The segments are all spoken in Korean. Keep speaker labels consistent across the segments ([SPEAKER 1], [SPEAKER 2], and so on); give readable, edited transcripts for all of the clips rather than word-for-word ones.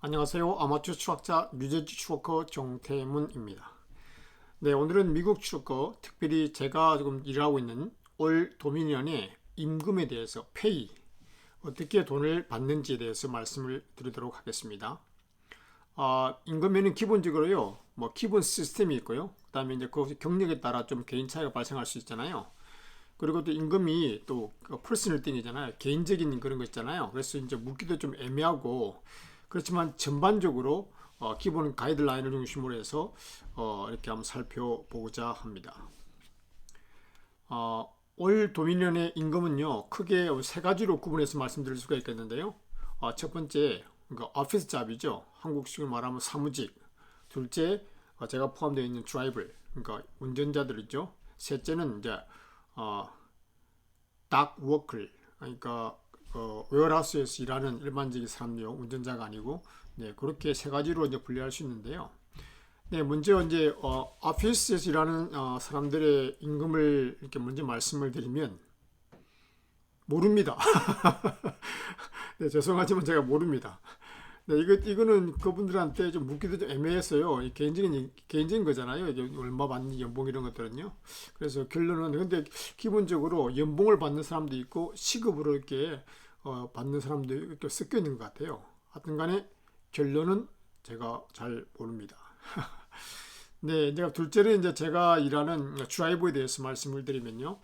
[SPEAKER 1] 안녕하세요. 아마추어 추락자 뉴저지 추워커 정태문입니다. 네, 오늘은 미국 추워커, 특별히 제가 지금 일하고 있는 올 도미니언의 임금에 대해서 페이, 어떻게 돈을 받는지에 대해서 말씀을 드리도록 하겠습니다. 임금에는 기본적으로요, 뭐 기본 시스템이 있고요. 그다음에 이제 그 경력에 따라 좀 개인 차이가 발생할 수 있잖아요. 그리고 또 임금이 또 퍼스널 띵이잖아요. 개인적인 그런 거 있잖아요. 그래서 이제 묻기도 좀 애매하고 그렇지만 전반적으로 기본 가이드라인을 중심으로 해서 이렇게 한번 살펴보고자 합니다. 올 도미니언의 임금은요 크게 세 가지로 구분해서 말씀드릴 수가 있겠는데요. 첫 번째 그러니까 오피스 잡이죠. 한국식으로 말하면 사무직. 둘째 제가 포함되어 있는 드라이버 그러니까 운전자들이죠. 셋째는 이제 닥 워커 그러니까 웨어하우스에서 일하는 일반적인 사람들요 운전자가 아니고 네 그렇게 세 가지로 이제 분류할 수 있는데요. 네 먼저 이제 오피스에서 일하는 사람들의 임금을 이렇게 먼저 말씀을 드리면 모릅니다. 네 죄송하지만 제가 모릅니다. 네 이거는 그분들한테 좀 묻기도 좀 애매했어요. 개인적인 거잖아요. 이게 얼마 받는 연봉 이런 것들은요. 그래서 결론은 근데 기본적으로 연봉을 받는 사람도 있고 시급으로 이렇게 받는 사람도 이렇게 섞여 있는 것 같아요. 하여튼간에 결론은 제가 잘 모릅니다. 네, 이제 둘째는 이제 제가 일하는 드라이버에 대해서 말씀을 드리면요.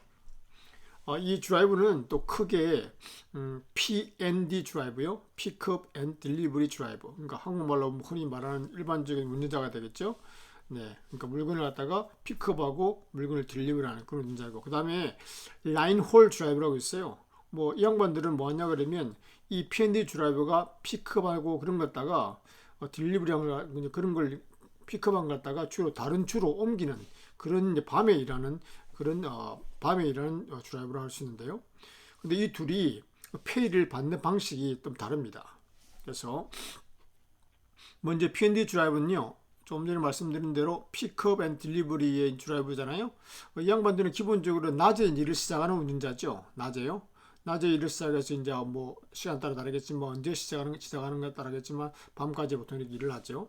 [SPEAKER 1] 이 드라이브는 또 크게 P&D 드라이브요. Pick-up and Delivery 드라이브. 그러니까 한국말로 흔히 말하는 일반적인 운전자가 되겠죠. 네, 그러니까 물건을 갖다가 픽업하고 물건을 딜리버리하는 그런 운전자고. 그 다음에 라인홀 드라이브라고 있어요. 뭐 이 양반들은 뭐 하냐 그러면 이 P&D 드라이버가 픽업하고 그런 것 갖다가 딜리버리하는 그런 걸 픽업한 것 갖다가 주로 다른 주로 옮기는 그런 이제 밤에 일하는 그런 드라이브를 할 수 있는데요. 근데 이 둘이 페이를 받는 방식이 좀 다릅니다. 그래서 먼저 P&D 드라이브는요. 좀 전에 말씀드린 대로 픽업 앤 딜리버리의 드라이브잖아요. 이 양반들은 기본적으로 낮에 일을 시작하는 운전자죠. 낮에요. 낮에 일을 시작해서 이제 뭐 시간 따라 다르겠지만 언제 시작하는 것에 따르겠지만 밤까지 보통 이렇게 일을 하죠.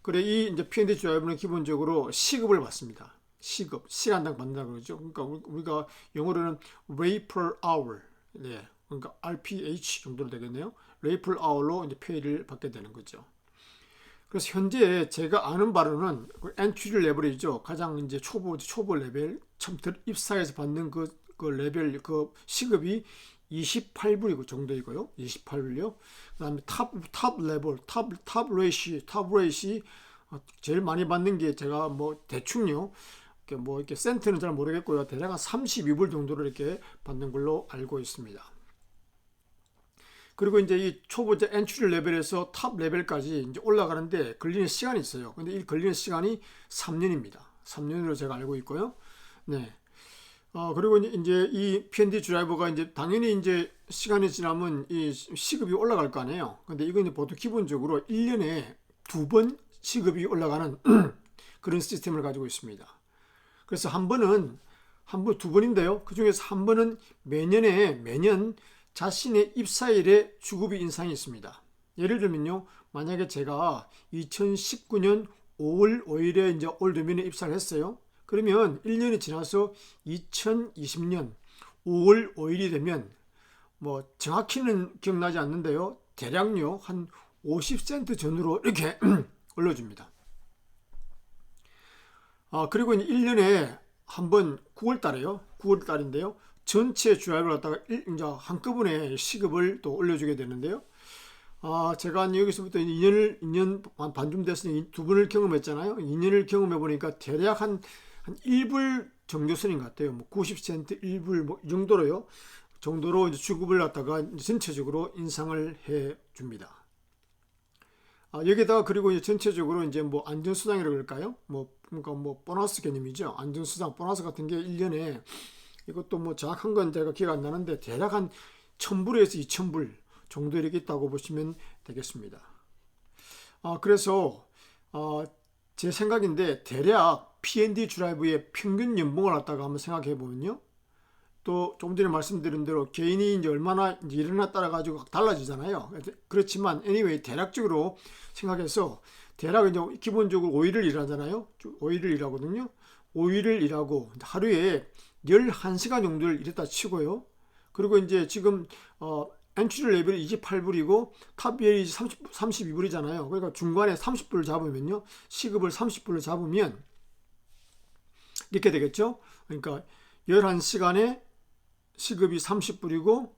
[SPEAKER 1] 그래 이 이제 P&D 드라이브는 기본적으로 시급을 받습니다. 시간당 받는다 그러죠. 그러니까 우리가 영어로는 rate per hour, 네, 그러니까 RPH 정도로 되겠네요. rate per hour로 이제 페이를 받게 되는 거죠. 그래서 현재 제가 아는 바로는 엔트리 레벨이죠. 가장 이제 초보 레벨, 처음 입사해서 받는 그 레벨 그 시급이 28불이고 정도이고요. 28불요. 그다음에 탑 레벨, 탑 레이시 제일 많이 받는 게 제가 뭐 대충요. 뭐 이렇게 센트는 잘 모르겠고요. 대략 한 32불 정도로 이렇게 받는 걸로 알고 있습니다. 그리고 이제 이 초보자 엔트리 레벨에서 탑 레벨까지 이제 올라가는데 걸리는 시간이 있어요. 근데 이 걸리는 시간이 3년입니다. 3년으로 제가 알고 있고요. 네. 그리고 이제 이 P&D 드라이버가 이제 당연히 이제 시간이 지나면 이 시급이 올라갈 거 아니에요. 근데 이건 이제 보통 기본적으로 1년에 두 번 시급이 올라가는 그런 시스템을 가지고 있습니다. 그래서 한 번은 두 번인데요. 그 중에서 한 번은 매년 자신의 입사일에 주급이 인상이 있습니다. 예를 들면요. 만약에 제가 2019년 5월 5일에 이제 올 도면에 입사를 했어요. 그러면 1년이 지나서 2020년 5월 5일이 되면 뭐 정확히는 기억나지 않는데요. 대략요 한 50센트 전후로 이렇게 올려줍니다. 그리고 1년에 한 번 9월 달에요. 9월 달인데요. 전체 주합을 갖다가 이제 한꺼번에 시급을 또 올려주게 되는데요. 제가 여기서부터 2년 반쯤 됐으니 두 번을 경험했잖아요. 2년을 경험해 보니까 대략 한 1불 정도 선인 것 같아요. 뭐 90센트 1불 뭐 이 정도로요. 정도로 이제 주급을 갖다가 전체적으로 인상을 해 줍니다. 여기다가 그리고 이제 전체적으로 이제 뭐 안전수당이라고 할까요? 그러니까 뭐 보너스 개념이죠. 안전수당 보너스 같은 게 1년에 이것도 뭐 정확한 건 제가 기억 안 나는데 대략 한 1000불에서 2000불 정도 이렇게 있다고 보시면 되겠습니다. 그래서 제 생각인데 대략 P&D 드라이브의 평균 연봉을 갖다가 한번 생각해 보면요. 또 조금 전에 말씀드린 대로 개인이 이제 얼마나 이제 일어나 따라 가지고 달라지잖아요. 그렇지만 anyway 대략적으로 생각해서 대략 이제 기본적으로 5일을 일하잖아요. 5일을 일하거든요. 5일을 일하고 하루에 11시간 정도를 일했다 치고요. 그리고 이제 지금 엔트리 레벨이 28불이고 탑 레벨이 32불이잖아요. 그러니까 중간에 30불을 잡으면요. 시급을 30불을 잡으면 이렇게 되겠죠. 그러니까 11시간에 시급이 30불이고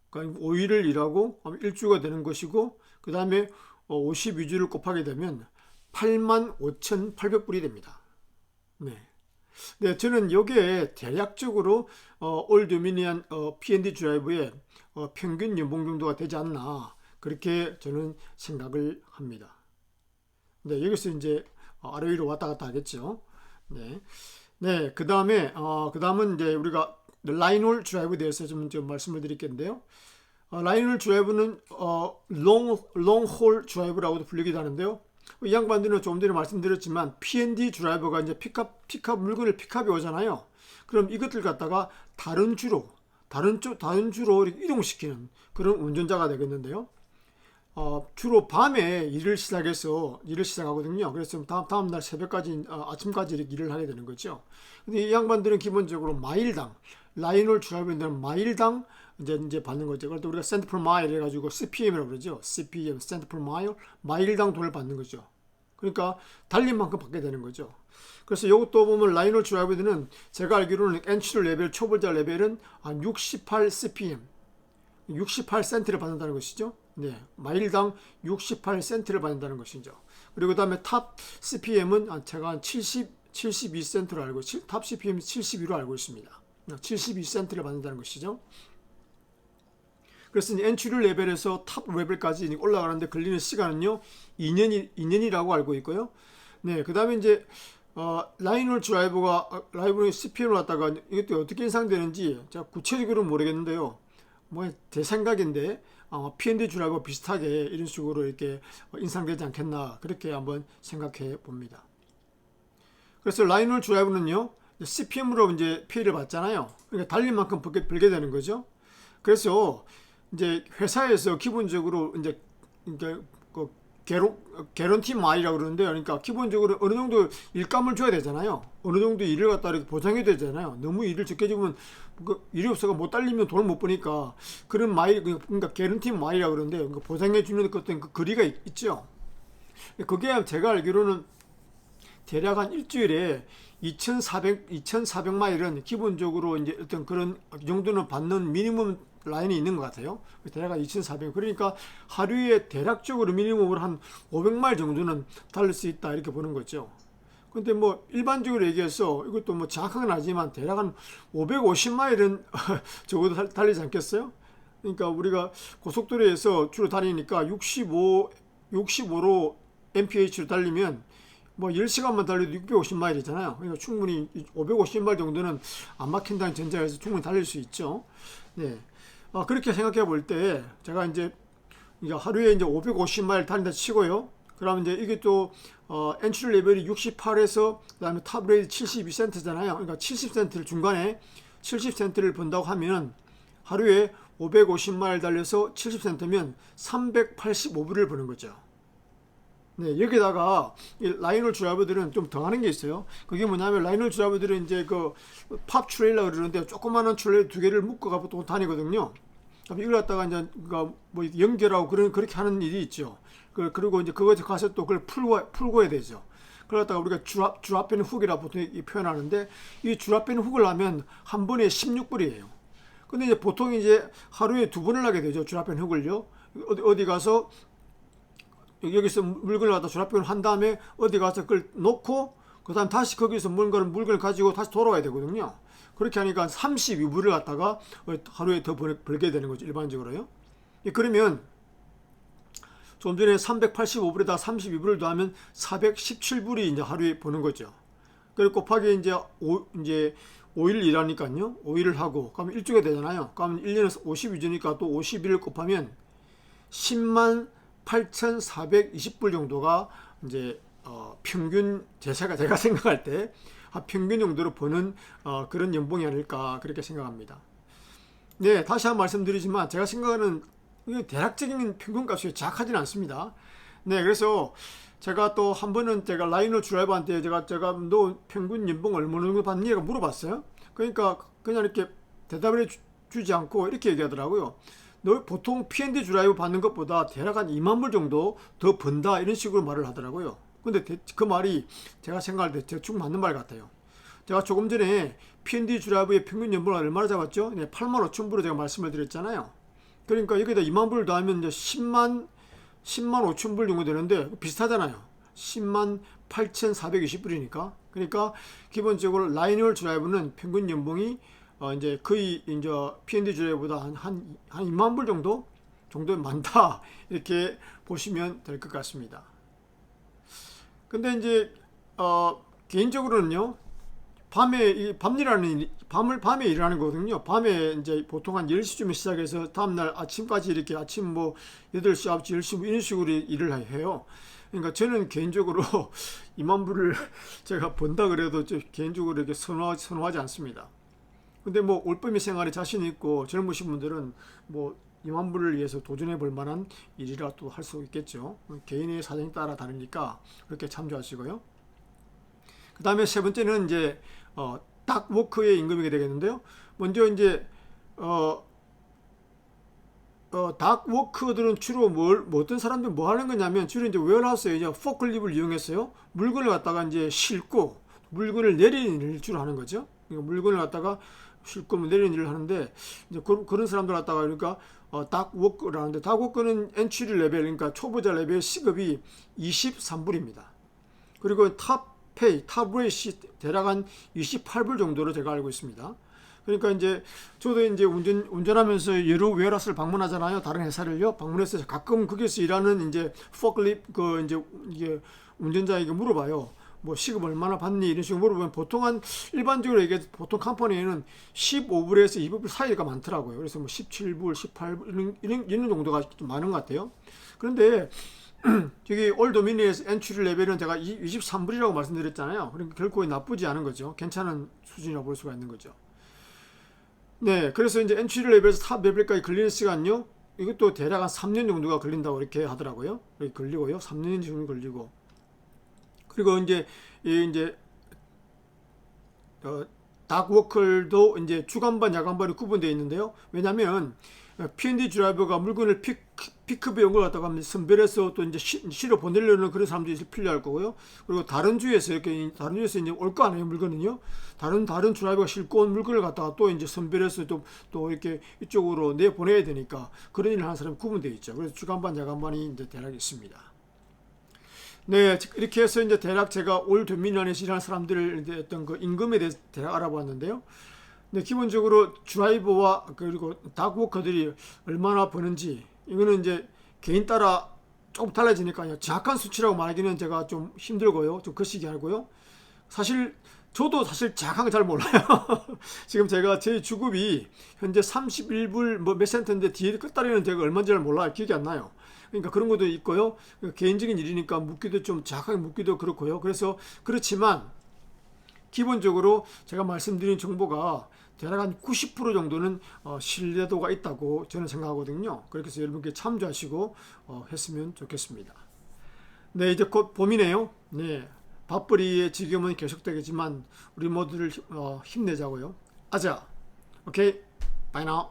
[SPEAKER 1] 그러니까 5일을 일하고 1주가 되는 것이고 그 다음에 52주를 곱하게 되면 85,800불이 됩니다. 네. 네, 저는 여기에 대략적으로 올 도미니언 P&D 드라이브의 평균 연봉 정도가 되지 않나 그렇게 저는 생각을 합니다. 네, 여기서 이제 아래 위로 왔다 갔다 하겠죠. 네, 네, 그 다음은 이제 우리가 라인홀 드라이브에 대해서 좀 말씀을 드릴 건데요. 라인홀 드라이브는 롱홀 드라이브라고도 불리기도 하는데요. 이 양반들은 조금 전에 말씀드렸지만 P&D 드라이버가 이제 픽업 물건을 픽업이 오잖아요. 그럼 이것들 갖다가 다른 주로 이동시키는 그런 운전자가 되겠는데요. 주로 밤에 일을 시작하거든요. 그래서 다음날 새벽까지 아침까지 이렇게 일을 하게 되는 거죠. 근데 이 양반들은 기본적으로 마일당 라인홀 드라이버들은 마일당 이제 받는 거죠. 그래서 우리가 센트 per mile 해가지고 CPM이라고 그러죠. CPM, 센트 per mile, 마일당 돈을 받는 거죠. 그러니까 달린 만큼 받게 되는 거죠. 그래서 이것도 보면 라인홀 드라이버들은 제가 알기로는 엔트리 레벨, 초보자 레벨은 한 68 CPM, 68센트를 받는다는 것이죠. 네, 마일당 68센트를 받는다는 것이죠. 그리고 그다음에 탑 CPM은 제가 한 72센트로 알고 탑 CPM 72로 알고 있습니다. 72센트를 받는다는 것이죠. 그래서 엔트리 레벨에서 탑 레벨까지 올라가는데 걸리는 시간은요 2년이라고 알고 있고요. 네, 그다음에 이제 라인홀 드라이버의 CPM을 갖다가 이것도 어떻게 인상되는지 제가 구체적으로 모르겠는데요. 뭐 제 생각인데 P&D 드라이버 비슷하게 이런 식으로 이렇게 인상되지 않겠나 그렇게 한번 생각해 봅니다. 그래서 라인홀 드라이버는요 CPM으로 이제 페이를 받잖아요. 그러니까 달린 만큼 벌게 되는 거죠. 그래서 이제 회사에서 기본적으로 이제 그 개런티 마일이라고 그러는데요. 그러니까 기본적으로 어느 정도 일감을 줘야 되잖아요. 어느 정도 일을 갖다 이렇게 보장해야 되잖아요. 너무 일을 적게 주면 일이 없어가 못 달리면 돈을 못 버니까 그런 마일 그러니까 개런티 마일이라고 그러는데 그러니까 보장해 주는 어떤 그 거리가 있죠. 그게 제가 알기로는 대략 한 일주일에 2,400마일은 기본적으로 이제 어떤 그런 정도는 받는 미니멈 라인이 있는 것 같아요. 대략 2,400. 그러니까 하루에 대략적으로 미니멈으로 한 500마일 정도는 달릴 수 있다 이렇게 보는 거죠. 근데 뭐 일반적으로 얘기해서 이것도 뭐 정확한 건 아니지만 대략 한 550마일은 적어도 달리지 않겠어요? 그러니까 우리가 고속도로에서 주로 다니니까 65로 mph로 달리면 뭐 10시간만 달려도 650마일이잖아요. 그러니까 충분히 550마일 정도는 안 막힌다는 전제에서 충분히 달릴 수 있죠. 네. 그렇게 생각해 볼 때 제가 이제 하루에 이제 550마일 달린다 치고요. 그러면 이제 이게 또 엔트리 레벨이 68에서 그다음에 탑 레벨이 72센트잖아요. 그러니까 70센트를 중간에 70센트를 본다고 하면 하루에 550마일 달려서 70센트면 385불을 버는 거죠. 네, 여기다가 라인홀 드라이버들은 좀 더 하는 게 있어요. 그게 뭐냐면 라인홀 드라이버들은 이제 그 팝 트레일러 그러는데 조그마한 트레일러 두 개를 묶어가지고 또 다니거든요. 이걸 갖다가 이제 뭐 연결하고 그렇게 하는 일이 있죠. 그리고 이제 그거 가서 또 그걸 풀고 해야 되죠. 그러다가 우리가 드랍 앤 훅이라고 보통 표현하는데 이 드랍 앤 훅을 하면 한 번에 16불이에요. 근데 이제 보통 이제 하루에 두 번을 하게 되죠. 드랍 앤 훅을요. 어디 가서 여기서 물건을 갖다 드랍을 한 다음에 어디 가서 그걸 놓고 그 다음 다시 거기서 물건을 가지고 다시 돌아와야 되거든요. 그렇게 하니까 32불을 갖다가 하루에 더 벌게 되는 거죠. 일반적으로요. 그러면 좀 전에 385불에다 32불을 더하면 417불이 이제 하루에 버는 거죠. 그리고 곱하기 이제 5일 일하니까요. 5일을 하고 그러면 일주가 되잖아요. 그러면 1년에서 52주니까 또 51을 곱하면 10만 8,420불 정도가 이제 평균 제가 생각할 때 평균 정도로 버는 그런 연봉이 아닐까 그렇게 생각합니다. 네, 다시 한번 말씀드리지만 제가 생각하는 이게 대략적인 평균값이 정확하지는 않습니다. 네, 그래서 제가 또 한 번은 제가 라이너 드라이버한테 제가 너 평균 연봉 얼마 정도 받니? 가 물어봤어요. 그러니까 그냥 이렇게 대답을 주지 않고 이렇게 얘기하더라고요. 너 보통 P&D 드라이버 받는 것보다 대략 한 2만 불 정도 더 번다 이런 식으로 말을 하더라고요. 근데 그 말이 제가 생각할 때 대충 맞는 말 같아요. 제가 조금 전에 P&D 드라이버의 평균 연봉을 얼마나 잡았죠? 네, 8만 5천 불을 제가 말씀을 드렸잖아요. 그러니까 여기다 2만 불을 더하면 이제 10만 5천 불 정도 되는데 비슷하잖아요. 10만 8,420불이니까. 그러니까 기본적으로 라이너 드라이버는 평균 연봉이 이제 거의 이제 P&D 드라이버보다 한 2만 불 정도 많다 이렇게 보시면 될 것 같습니다. 근데 이제 개인적으로는요. 밤에 일하는 거거든요. 밤에 이제 보통 한 10시쯤에 시작해서 다음날 아침까지 이렇게 아침 뭐 8시, 9시, 10시 뭐 이런 식으로 일을 해요. 그러니까 저는 개인적으로 2만 불을 제가 번다 그래도 개인적으로 이렇게 선호하지 않습니다. 근데 뭐 올빼미 생활에 자신 있고 젊으신 분들은 뭐 2만 불을 위해서 도전해 볼 만한 일이라 또 할 수 있겠죠. 개인의 사정에 따라 다르니까 그렇게 참조하시고요. 그 다음에 세 번째는 이제 닥워크의 임금이 되겠는데요. 먼저 이제 닥워크들은 주로 어떤 사람들 뭐 하는 거냐면 주로 이제 웨어하우스에 이제 포클리프트를 이용했어요. 물건을 갖다가 이제 싣고 물건을 내리는 일을 주로 하는 거죠. 그러니까 물건을 갖다가 싣고 내리는 일을 하는데 이제 그런 사람들 갖다가 그러니까 닥워크라는데 닥워크는 엔트리 레벨 그러니까 초보자 레벨 시급이 23불입니다. 그리고 탑 레이시 대략 한 28불 정도로 제가 알고 있습니다. 그러니까 이제 저도 이제 운전하면서 여러 웨어하우스를 방문하잖아요. 다른 회사를요. 방문해서 가끔 거기서 일하는 이제 포클리프트 이제 이게 운전자에게 물어봐요. 뭐 시급 얼마나 받니 이런 식으로 물어보면 보통 한 일반적으로 이게 보통 컴퍼니에는 15불에서 20불 사이가 많더라고요. 그래서 뭐 17불, 18불 이런 정도가 좀 많은 것 같아요. 그런데 저기 올도미니에서 엔트리 레벨은 제가 23불이라고 말씀드렸잖아요. 그러니까 결코 나쁘지 않은 거죠. 괜찮은 수준이라고 볼 수가 있는 거죠. 네, 그래서 이제 엔트리 레벨에서 탑 레벨까지 걸리는 시간요. 이것도 대략 한 3년 정도가 걸린다고 이렇게 하더라고요. 이렇게 걸리고요. 3년 정도 걸리고. 그리고 이제 닥워커도 이제 주간반, 야간반이 구분되어 있는데요. 왜냐하면 P&D 드라이버가 물건을 피크업해 온 걸 갖다가 선별해서 또 이제 실어 보내려는 그런 사람들이 필요할 거고요. 그리고 다른 주에서 이제 올 거 아니에요, 물건은요. 다른 드라이버가 싣고 온 물건을 갖다가 또 이제 선별해서 또 이렇게 이쪽으로 내 보내야 되니까 그런 일을 하는 사람이 구분되어 있죠. 그래서 주간반, 야간반이 이제 대략 있습니다. 네, 이렇게 해서 이제 대략 제가 올 도미니언에서 일하는 사람들을 어떤 그 임금에 대해서 대략 알아봤는데요. 네, 기본적으로 드라이버와 그리고 닥워커들이 얼마나 버는지 이거는 이제 개인 따라 조금 달라지니까요. 정확한 수치라고 말하기는 제가 좀 힘들고요. 좀 거시기 하고요. 저도 사실 정확한 거 잘 몰라요. 지금 제가 제 주급이 현재 31불 뭐 몇 센트인데 뒤에 끝다리는 제가 얼마인지 잘 몰라요. 기억이 안 나요. 그러니까 그런 것도 있고요. 개인적인 일이니까 묻기도 좀 정확하게 묻기도 그렇고요. 그래서 그렇지만 기본적으로 제가 말씀드린 정보가 대략 한 90% 정도는 신뢰도가 있다고 저는 생각하거든요. 그렇게 해서 여러분께 참조하시고 했으면 좋겠습니다. 네, 이제 곧 봄이네요. 네, 밥벌이의 지금은 계속되겠지만 우리 모두를 힘내자고요. 아자, 오케이, 바이 나우.